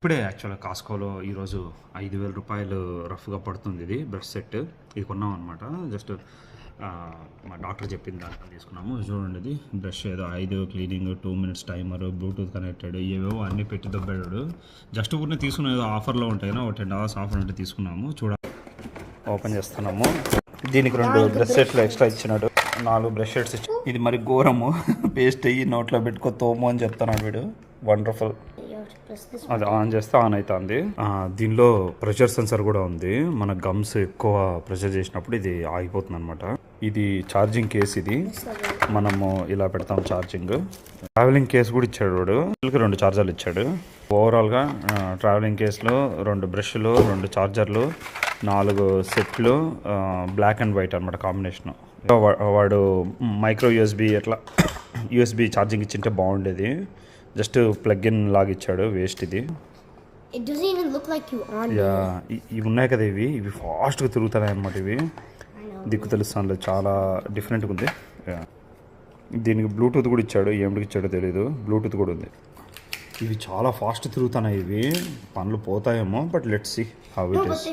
ఇప్పుడే యాక్చువల్గా కాస్కోలో ఈరోజు 5,000 రూపాయలు రఫ్గా పడుతుంది ఇది బ్రష్ సెట్. ఇది కొన్నాం అనమాట. జస్ట్ మా డాక్టర్ చెప్పిన దాంట్లో తీసుకున్నాము. చూడండి, ఇది బ్రష్ ఏదో 5 cleaning 2 minutes timer, Bluetooth connected, ఏవేవో అన్నీ పెట్టి దొబ్బాడు. జస్ట్ ఊరిని తీసుకున్న ఏదో ఆఫర్లో ఉంటాయి, ఒక $10 ఆఫర్ ఉంటే తీసుకున్నాము. చూడాలి, ఓపెన్ చేస్తున్నాము. దీనికి 2 బ్రష్ సెట్లు ఎక్స్ట్రా ఇచ్చినాడు, 4 బ్రష్ సెట్స్ ఇచ్చి. ఇది మరి ఘోరము, పేస్ట్ అయ్యి నోట్లో పెట్టుకో తోము అని చెప్తున్నాడు వీడు. వండర్ఫుల్. అది ఆన్ చేస్తే ఆన్ అవుతుంది. దీనిలో ప్రెషర్ సెన్సర్ కూడా ఉంది. మన గమ్స్ ఎక్కువ ప్రెషర్ చేసినప్పుడు ఇది ఆగిపోతుంది అనమాట. ఇది ఛార్జింగ్ కేస్. ఇది మనము ఇలా పెడతాం ఛార్జింగ్. ట్రావెలింగ్ కేస్ కూడా ఇచ్చాడు వాడు. 2 ఛార్జర్లు ఇచ్చాడు. ఓవరాల్గా ట్రావెలింగ్ కేసులో 2 బ్రష్లు, 2 ఛార్జర్లు, 4 సెట్లు, బ్లాక్ అండ్ వైట్ అనమాట కాంబినేషన్. వాడు మైక్రో యూఎస్బి అట్లా యూఎస్బి ఛార్జింగ్ ఇచ్చింటే బాగుండేది. జస్ట్ ప్లగ్ ఇన్ లాగా ఇచ్చాడు. వేస్ట్ ఇది. ఇవి ఉన్నాయి కదా, ఇవి ఫాస్ట్గా తిరుగుతున్నాయి అన్నమాట. ఇవి దిక్కు తెలుస్తాను, చాలా డిఫరెంట్గా ఉంది. దీనికి బ్లూటూత్ కూడా ఇచ్చాడు. ఏమిటికి ఇచ్చాడో తెలీదు. బ్లూటూత్ కూడా ఉంది. ఇవి చాలా ఫాస్ట్ తిరుగుతున్నాయి. ఇవి పనులు పోతాయేమో, but let's see how it is.